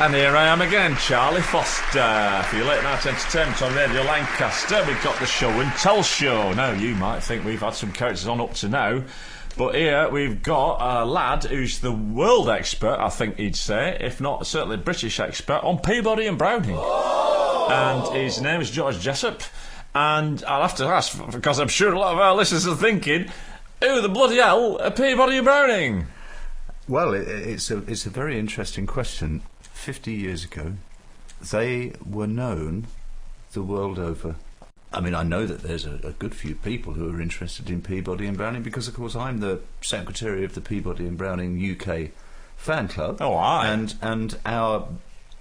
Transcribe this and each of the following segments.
And here I am again, Charlie Foster, for your late night entertainment on Radio Lancaster. We've got the show and tell show. Now, you might think we've had some characters on up to now, but here we've got a lad who's the world expert, I think he'd say, if not certainly British expert, on Peabody and Browning. Oh! And his name is George Jessup. And I'll have to ask, because I'm sure a lot of our listeners are thinking, who the bloody hell are Peabody and Browning? Well, it's a very interesting question. 50 years ago, they were known the world over. I mean, I know that there's a good few people who are interested in Peabody and Browning because, of course, I'm the secretary of the Peabody and Browning UK fan club. Oh, aye. And our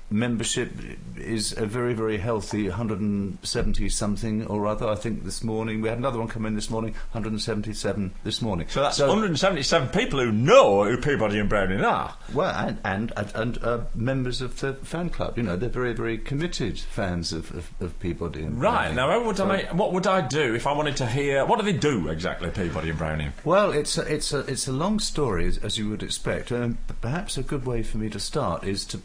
membership is a very, very healthy 170-something or other. I think this morning, we had another one come in this morning, 177 this morning. So that's 177 people who know who Peabody and Browning are. Well, and members of the fan club. You know, they're very, very committed fans of Peabody and Browning. Right, now what would I do if I wanted to hear... What do they do exactly, Peabody and Browning? Well, it's a long story, as you would expect. Perhaps a good way for me to start is to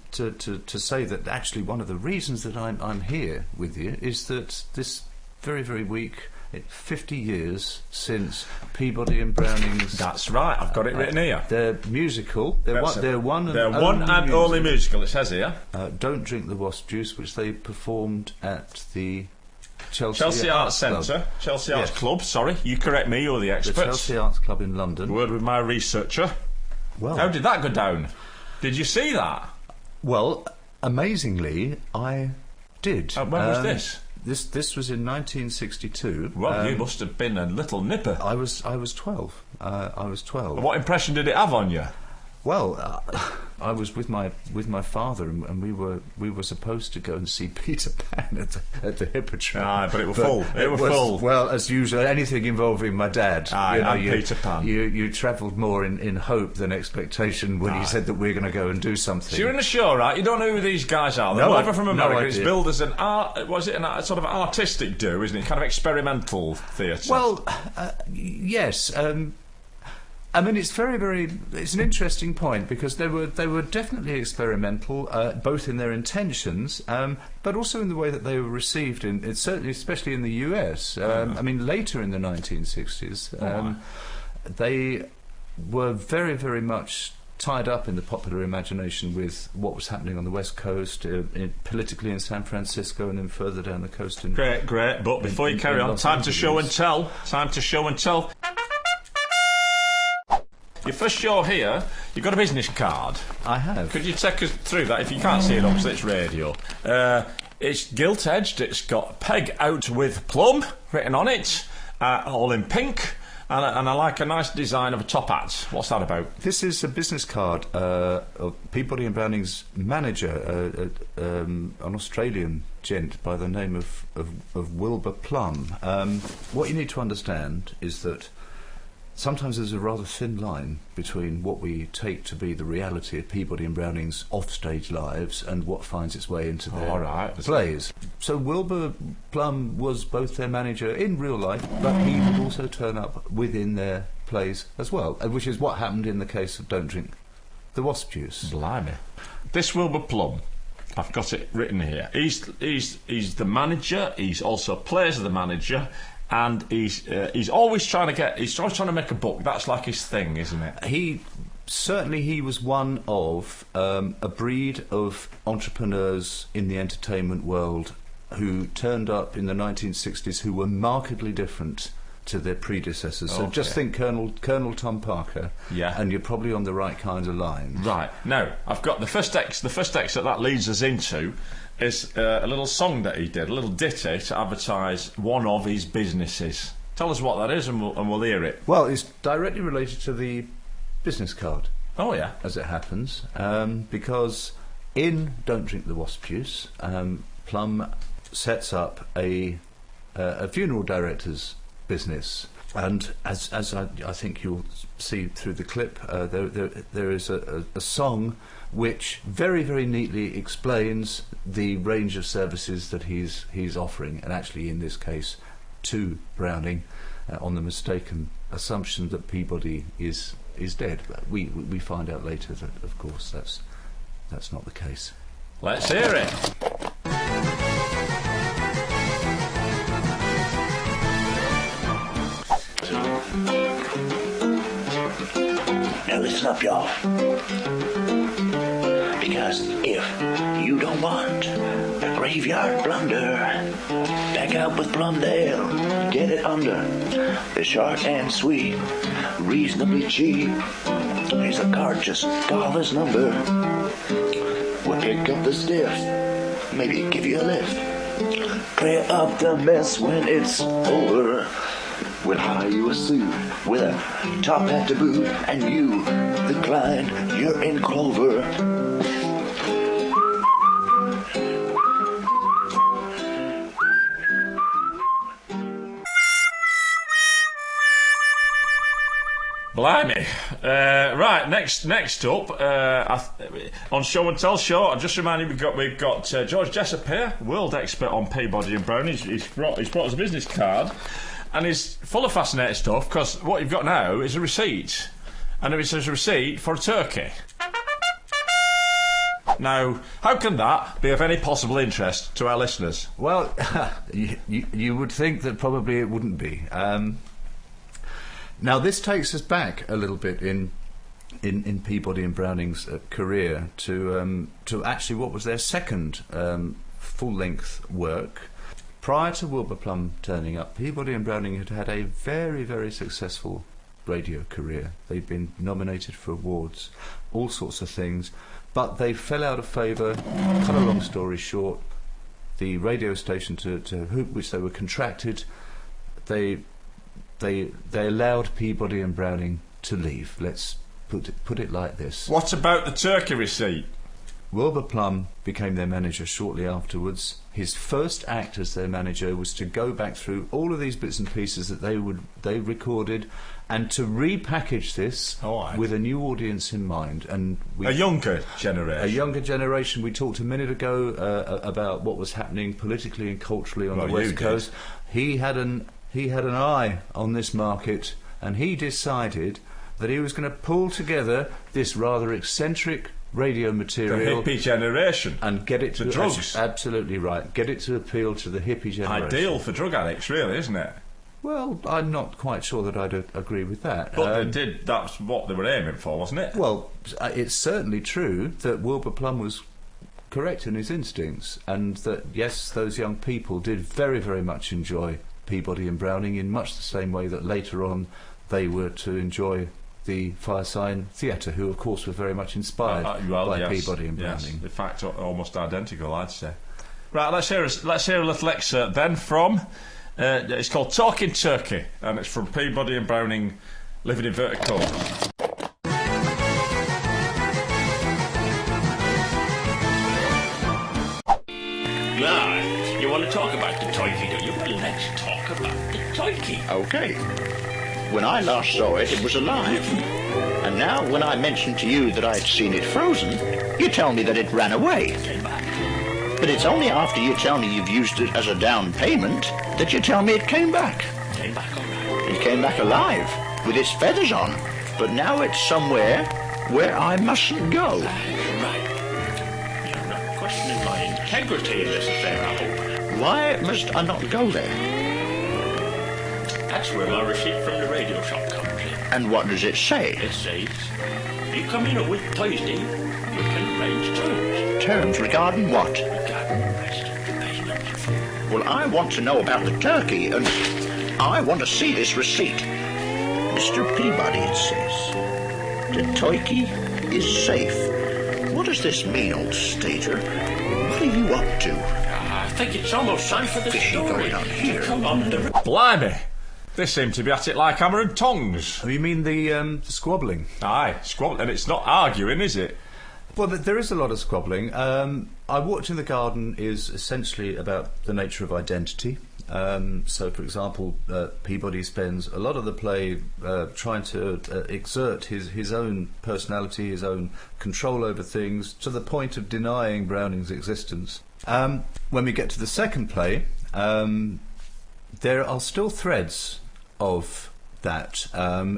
say that actually one of the reasons that I'm here with you is that this very, very week, 50 years since Peabody and Browning's... That's right, I've got it written here. Their musical, their one and only musical, it says here. Don't Drink the Wasp Juice, which they performed at the Chelsea Arts Centre, Chelsea Arts Club, sorry, you correct me, you're the expert. The Chelsea Arts Club in London. Word with my researcher. Well, how did that go down? Did you see that? Well, amazingly, I did. When was this? This was in 1962. Well, you must have been a little nipper. I was 12. I was 12. What impression did it have on you? Well, I was with my father, and we were supposed to go and see Peter Pan at the Hippodrome. Aye, but it was full. It was full. Well, as usual, anything involving my dad. Aye, and Peter Pan. You travelled more in hope than expectation when he said that we're going to go and do something. So you're in a show, right? You don't know who these guys are. They're over from America. It's billed as an art. Was it a sort of artistic do, isn't it? Kind of experimental theatre. Well, yes. I mean, it's it's an interesting point because they were definitely experimental, both in their intentions, but also in the way that they were received. Certainly, especially in the US. I mean, later in the 1960s, they were very, very much tied up in the popular imagination with what was happening on the West Coast, politically in San Francisco, and then further down the coast. Great. But before you carry on, time to show and tell. Your first show here, you've got a business card. I have. Could you take us through that? If you can't see it, obviously it's radio. It's gilt-edged, it's got Peg Out with Plum written on it, all in pink, and I like a nice design of a top hat. What's that about? This is a business card of Peabody and Browning's manager, an Australian gent by the name of Wilbur Plum. What you need to understand is that sometimes there's a rather thin line between what we take to be the reality of Peabody and Browning's offstage lives and what finds its way into their plays. So Wilbur Plum was both their manager in real life, but he would also turn up within their plays as well, which is what happened in the case of Don't Drink the Wasp Juice. Blimey. This Wilbur Plum, I've got it written here. He's the manager, he's also plays the manager, and he's always trying to make a book. That's like his thing, isn't it? He was one of a breed of entrepreneurs in the entertainment world who turned up in the 1960s who were markedly different to their predecessors. So just think Colonel Tom Parker, and you're probably on the right kind of line. Right. Now, I've got the first text that leads us into is a little song that he did, a little ditty to advertise one of his businesses. Tell us what that is, and we'll hear it. Well, it's directly related to the business card. Oh yeah, as it happens, because in Don't Drink the Wasp Juice, Plum sets up a funeral director's business, and as I think you'll see through the clip, there is a song which very, very neatly explains the range of services that he's offering, and actually in this case to Browning, on the mistaken assumption that Peabody is dead. But we find out later that of course that's not the case. Let's hear it. Now listen up, y'all. Because if you don't want a graveyard blunder, back out with Plumdale. Get it under. They're short and sweet, reasonably cheap. Here's a card, just call this number. We'll pick up the stiff, maybe give you a lift. Clear up the mess when it's over. We'll hire you a suit with a top hat to boot, and you, the client, you're in clover. Blimey. Right, next up, on Show and Tell Show, I'll just remind you we've got George Jessup here, world expert on Peabody and Browning. He's brought us a business card, and he's full of fascinating stuff, because what you've got now is a receipt, and it says a receipt for a turkey. Now, how can that be of any possible interest to our listeners? Well, you would think that probably it wouldn't be. Now, this takes us back a little bit in Peabody and Browning's career to actually what was their second full-length work. Prior to Wilbur Plum turning up, Peabody and Browning had had a very, very successful radio career. They'd been nominated for awards, all sorts of things, but they fell out of favour. Cut a long story short, the radio station to which they were contracted, they allowed Peabody and Browning to leave. Let's put it like this. What about the turkey receipt? Wilbur Plum became their manager shortly afterwards. His first act as their manager was to go back through all of these bits and pieces that they recorded, and to repackage this with a new audience in mind. And a younger generation. A younger generation. We talked a minute ago about what was happening politically and culturally on the West Coast. He had an eye on this market, and he decided that he was going to pull together this rather eccentric radio material, the hippie generation, and get it to drugs. Absolutely right. Get it to appeal to the hippie generation. Ideal for drug addicts, really, isn't it? Well, I'm not quite sure that I'd agree with that. But that's what they were aiming for, wasn't it? Well, it's certainly true that Wilbur Plum was correct in his instincts, and that, yes, those young people did very, very much enjoy Peabody and Browning in much the same way that later on they were to enjoy the Firesign Theatre, who of course were very much inspired by Peabody and Browning. Yes, in fact, almost identical, I'd say. Right, let's hear a little excerpt then from. It's called Talking Turkey, and it's from Peabody and Browning, Living in Vertical. Now, you want to talk about the turkey, do you? Well, let's talk about the turkey. Okay. When I last saw it, it was alive. And now, when I mentioned to you that I'd seen it frozen, you tell me that it ran away. Came back. But it's only after you tell me you've used it as a down payment that you tell me it came back. Came back all right. It came back alive, with its feathers on. But now it's somewhere where I mustn't go. Right. You're not questioning my integrity in this affair, I hope. Why must I not go there? That's where my receipt from the radio shop comes in. And what does it say? It says, you come in a week Thursday, you can arrange terms. Terms regarding what? Regarding the rest of the payment. Well, I want to know about the turkey, and I want to see this receipt. Mr. Peabody, it says, the turkey is safe. What does this mean, old stater? What are you up to? I think it's almost time for the story going on here. Come on, Blimey! They seem to be at it like hammer and tongs. Oh, you mean the squabbling? Aye, squabbling, and it's not arguing, is it? Well, there is a lot of squabbling. I Walked in the Garden is essentially about the nature of identity. So, for example, Peabody spends a lot of the play trying to exert his own personality, his own control over things, to the point of denying Browning's existence. When we get to the second play, there are still threads of that,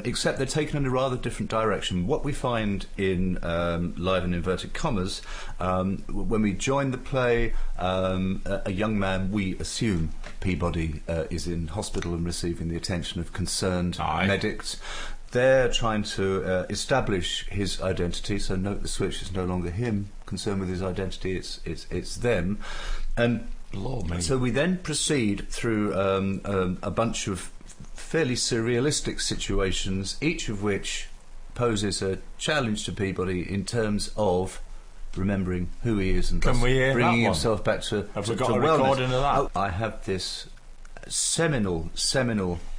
except they're taken in a rather different direction. What we find in Live in inverted commas, when we join the play, a young man, we assume Peabody is in hospital and receiving the attention of concerned medics. They're trying to establish his identity, so note the switch is no longer him concerned with his identity, it's them. And so we then proceed through a bunch of fairly surrealistic situations, each of which poses a challenge to Peabody in terms of remembering who he is and thus bringing himself back to Have we got a recording of that? I have this seminal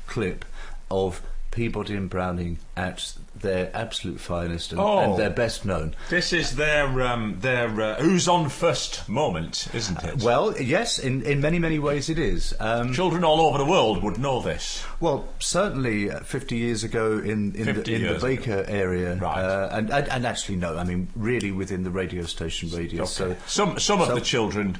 clip of Peabody and Browning at their absolute finest and their best known. This is their who's on first moment, isn't it? Well, yes, in many ways it is. Children all over the world would know this. Well, certainly 50 years ago in the Baker area, right. And actually no, I mean really within the radio station radius. Okay. So some of the children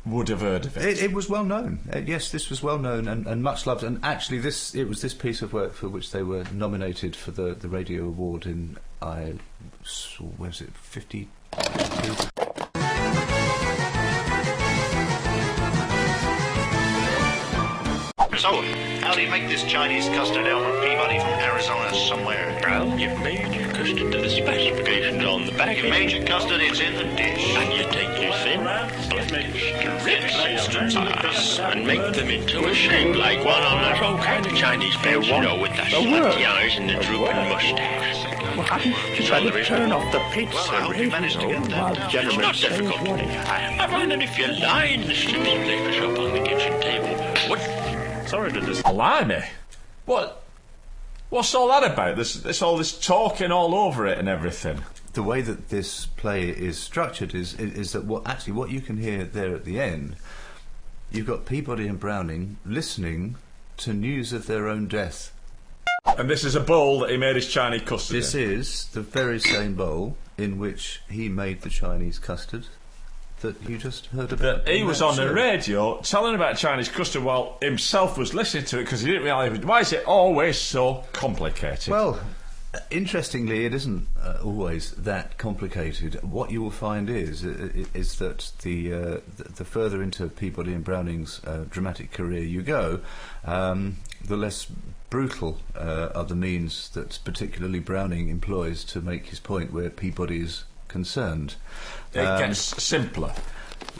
would have heard of it. It was well known. Yes, this was well known and much loved. And actually, it was this piece of work for which they were nominated for the radio award in where was it, 52? So, how do you make this Chinese custard, Elmer Peabody from Arizona somewhere? Well, you've made your custard to the specifications on the package. You made your custard, it's in the dish. And you take your thin, strips and make them into a shape like one on that old kind of Chinese face, you know, with the slutty eyes and the drooping moustache. Well, haven't you better turn off the pizza? Well, I hope you managed to get that. It's not difficult. I find that if you line the strips of licorice up on the kitchen table, Sorry to just... Blimey! What's all that about? There's all this talking all over it and everything. The way that this play is structured is that what you can hear there at the end, you've got Peabody and Browning listening to news of their own death. And this is a bowl that he made his Chinese custard This in. is the very same bowl in which he made the Chinese custard that you just heard about. He was on the radio telling about Chinese custard while himself was listening to it because he didn't realise why is it always so complicated. Well, interestingly, it isn't always that complicated. What you will find is that the further into Peabody and Browning's dramatic career you go, the less brutal are the means that particularly Browning employs to make his point where Peabody is concerned. It gets simpler.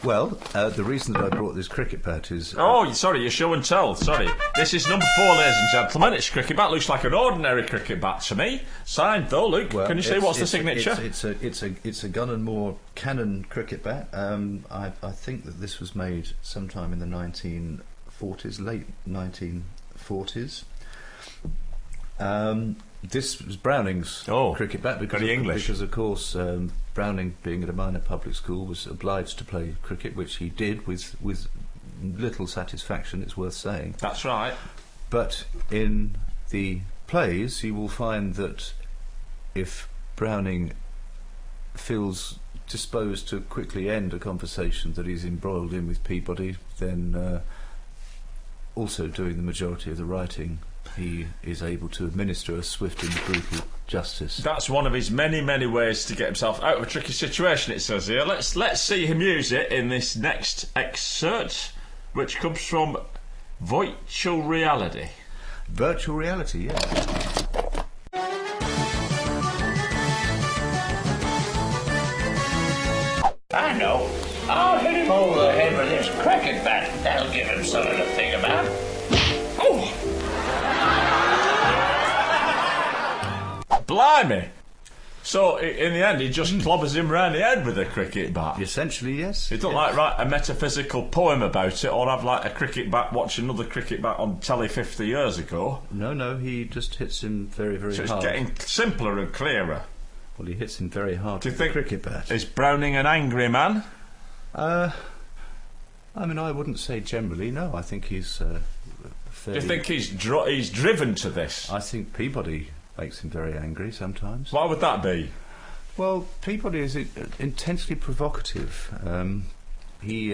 Well, the reason that I brought this cricket bat is... Oh, sorry, you're show and tell. Sorry. This is number 4, ladies and gentlemen. It's cricket bat. Looks like an ordinary cricket bat to me. Signed, though, Luke. Well, can you see what's the signature? It's a Gun and More Cannon cricket bat. I think that this was made sometime in the 1940s, late 1940s. This was Browning's cricket bat because of course Browning, being at a minor public school, was obliged to play cricket, which he did with little satisfaction, it's worth saying. That's right. But in the plays you will find that if Browning feels disposed to quickly end a conversation that he's embroiled in with Peabody, then also doing the majority of the writing, he is able to administer a swift and brutal justice. That's one of his many ways to get himself out of a tricky situation, it says here. Let's see him use it in this next excerpt, which comes from Virtual Reality. Virtual reality, yeah. I know. I'll hit him over the head with this cricket bat. That'll give him something to think about. Oh! Blimey! So, in the end, he just clobbers him round the head with a cricket bat. Essentially, yes. He doesn't like write a metaphysical poem about it or have like a cricket bat watch another cricket bat on telly 50 years ago. No, he just hits him very So hard. it's getting simpler and clearer. Well, he hits him very hard Do you with think the cricket bat. Is Browning an angry man? I mean, I wouldn't say generally, no. I think he's Do fairly... you think he's driven to this? I think Peabody makes him very angry sometimes. Why would that be? Well, Peabody is intensely provocative. He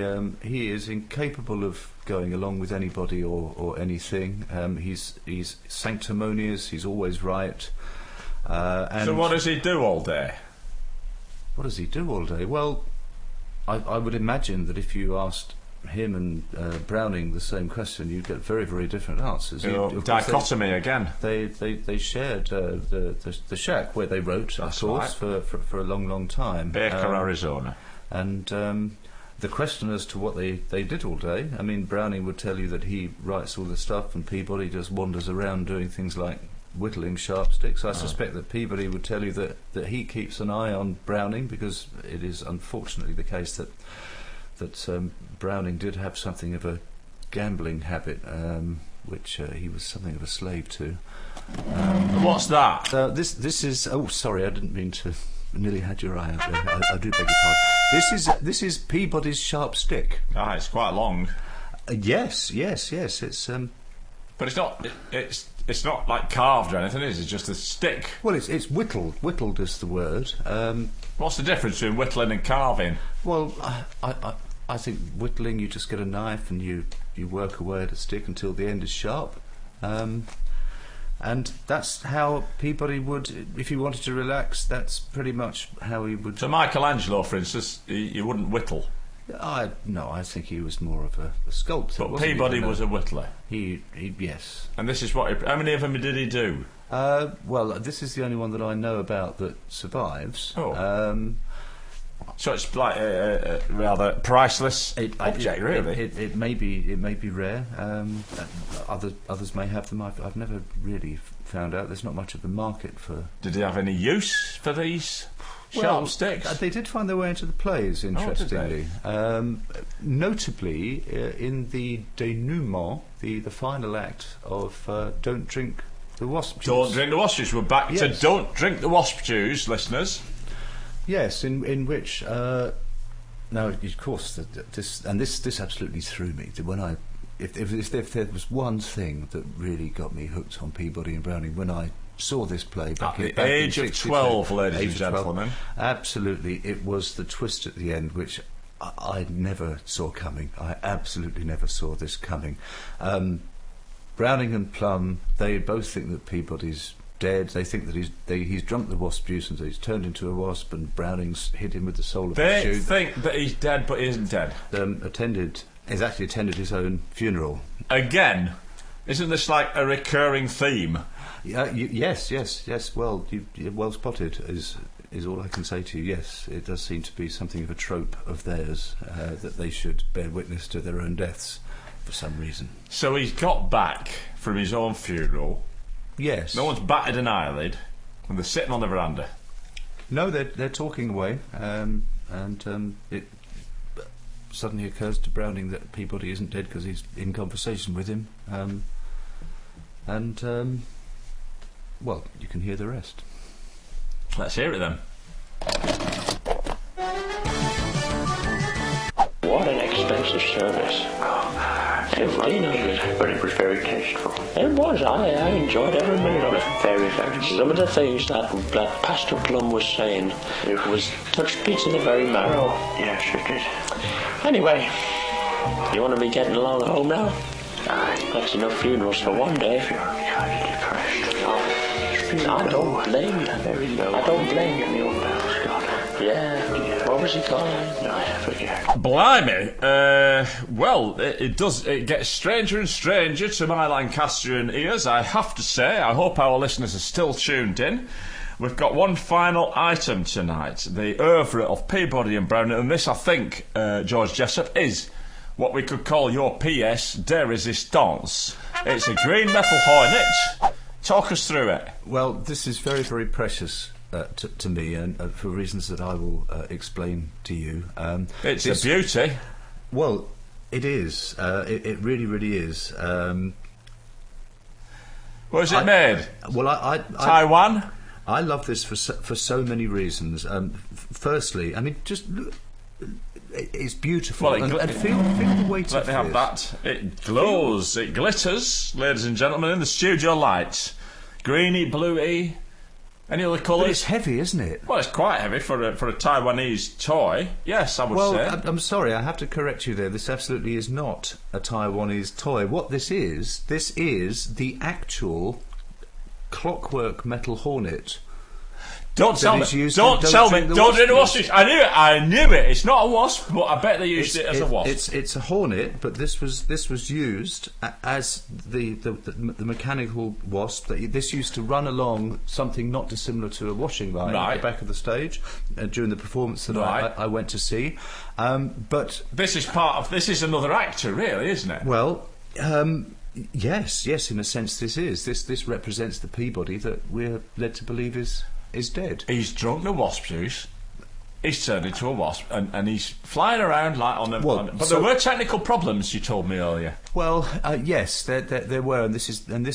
is incapable of going along with anybody or anything. He's sanctimonious. He's always right. And so what does he do all day? What does he do all day? Well, I would imagine that if you asked him and Browning the same question, you'd get very, very different answers. Dichotomy again. They shared the shack where they wrote, of course, for a long, long time. Baker, Arizona. And the question as to what they did all day, I mean, Browning would tell you that he writes all the stuff and Peabody just wanders around doing things like whittling sharp sticks. I suspect that Peabody would tell you that he keeps an eye on Browning, because it is unfortunately the case that Browning did have something of a gambling habit, which he was something of a slave to. What's that? This is. Oh, sorry, I didn't mean to. Nearly had your eye out there. I do beg your pardon. This is Peabody's sharp stick. Ah, it's quite long. Yes. It's. But it's not. It's not like carved or anything, is it? It's just a stick. Well, it's whittled. Whittled is the word. What's the difference between whittling and carving? Well, I think whittling, you just get a knife and you work away at a stick until the end is sharp. And that's how Peabody would, if he wanted to relax, that's pretty much how he would. So Michelangelo, for instance, he wouldn't whittle. No, I think he was more of a sculptor. But Peabody was a whittler. He yes. And this is what. How many of them did he do? Well, this is the only one that I know about that survives. Oh. So it's like a rather priceless object, really. It may be rare. Others may have them. I've never really found out. There's not much of a market for. Did he have any use for these sharp sticks? They did find their way into the plays, interestingly. Notably, in the denouement, the final act of Don't Drink the Wasp Juice. Don't drink the wasp juice. We're back to Don't Drink the Wasp Juice, listeners. Yes, in which now, of course, this absolutely threw me. When if there was one thing that really got me hooked on Peabody and Browning when I saw this play back at the age of 12, ladies and gentlemen. Absolutely, it was the twist at the end, which I never saw coming. I absolutely never saw this coming. Browning and Plum, they both think that Peabody's dead. They think that he's drunk the wasp juice and he's turned into a wasp, and Browning's hit him with the sole of his shoe. They think that he's dead, but he isn't dead. He's actually attended his own funeral. Again? Isn't this like a recurring theme? Yes. Well, well spotted is all I can say to you. Yes, it does seem to be something of a trope of theirs, that they should bear witness to their own deaths for some reason. So he's got back from his own funeral. Yes. No one's batted an eyelid, and they're sitting on the veranda. No, they're talking away, and it suddenly occurs to Browning that Peabody isn't dead because he's in conversation with him, well, you can hear the rest. Let's hear it then. What an expensive service. $1,500. But it was very tasteful. It was. I enjoyed every minute of it. Very, very good. Some of the things that Pastor Plum was saying touched me to the very marrow. Yes, it did. Anyway, you want to be getting along home now? Aye. That's enough funerals for one day. I feel kind of depressed. I don't blame you. Very low. I don't blame you. The old pals gone. Yeah. What was he called? No, I forget. Blimey. Well, it gets stranger and stranger to my Lancastrian ears, I have to say. I hope our listeners are still tuned in. We've got one final item tonight, the oeuvre of Peabody and Browning, and this, I think, George Jessup, is what we could call your pièce de résistance. It's a green metal hornet. Talk us through it. Well, this is very, very precious to me, and for reasons that I will explain to you. It's a beauty. Well, it is. It really, really is. Where's it made? Well, Taiwan? I love this for so many reasons. Firstly, I mean, just look, it's beautiful. Well, and feel the weight Let of me have this. that. It glows, it glitters, ladies and gentlemen, in the studio lights. Greeny, bluey, Any other But colours? it's heavy, isn't it? Well, it's quite heavy for a Taiwanese toy. Yes, I would Well, say. I'm sorry, I have to correct you there. This absolutely is not a Taiwanese toy. What this is the actual clockwork metal hornet. Don't tell me. is used Don't in- tell don't me. drink the Don't do the wasp wasp juice. I knew it. I knew it. It's not a wasp, but I bet they used it as a wasp. It's a hornet, but this was used as the mechanical wasp. This used to run along something not dissimilar to a washing line at the back of the stage during the performance that I went to see. But this is another actor, really, isn't it? well. Yes, in a sense, this represents the Peabody that we're led to believe is dead. He's drunk the wasp juice. He's turned into a wasp, and he's flying around like on a. But there were technical problems. You told me earlier. Well, yes, there were, and this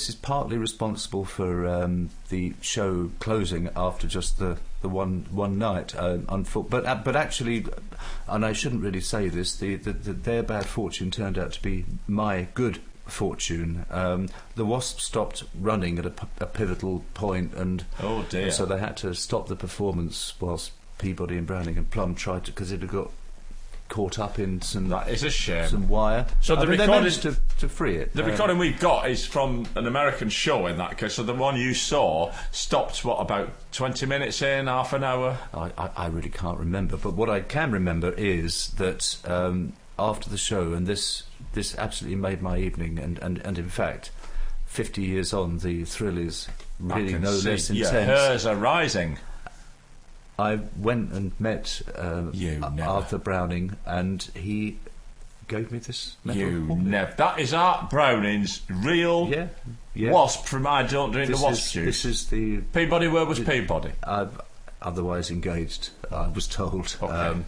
is partly responsible for the show closing after just the one night. But actually, and I shouldn't really say this, their bad fortune turned out to be my good fortune. The wasp stopped running at a pivotal point, and oh dear! So they had to stop the performance whilst Peabody and Browning and Plum tried to, because it had got caught up in some. That is a shame. Some wire. So they managed to free it. The recording we've got is from an American show in that case. So the one you saw stopped about 20 minutes in, half an hour. I really can't remember, but what I can remember is that after the show, and this absolutely made my evening, and in fact, 50 years on, the thrill is really no less intense. Your hairs are rising. I went and met Arthur Browning, and he gave me this metal. That is Art Browning's real wasp from I Don't Drink the Wasp Juice. This is the Peabody. Where was Peabody? Otherwise engaged, I was told. Okay.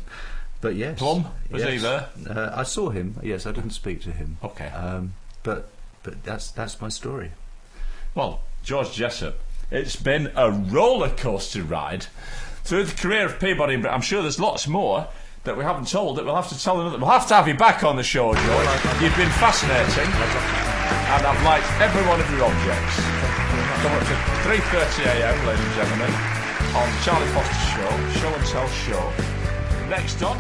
But yes, Plum, was he there? I saw him. Yes, I didn't speak to him. Okay. But that's my story. Well, George Jessup, it's been a roller coaster ride through the career of Peabody. I'm sure there's lots more that we haven't told that we'll have to tell another. We'll have to have you back on the show, George. You've been fascinating, and I've liked every one of your objects. Come up to 3:30 a.m, ladies and gentlemen, on Charlie Foster's show and Tell Show. Next on.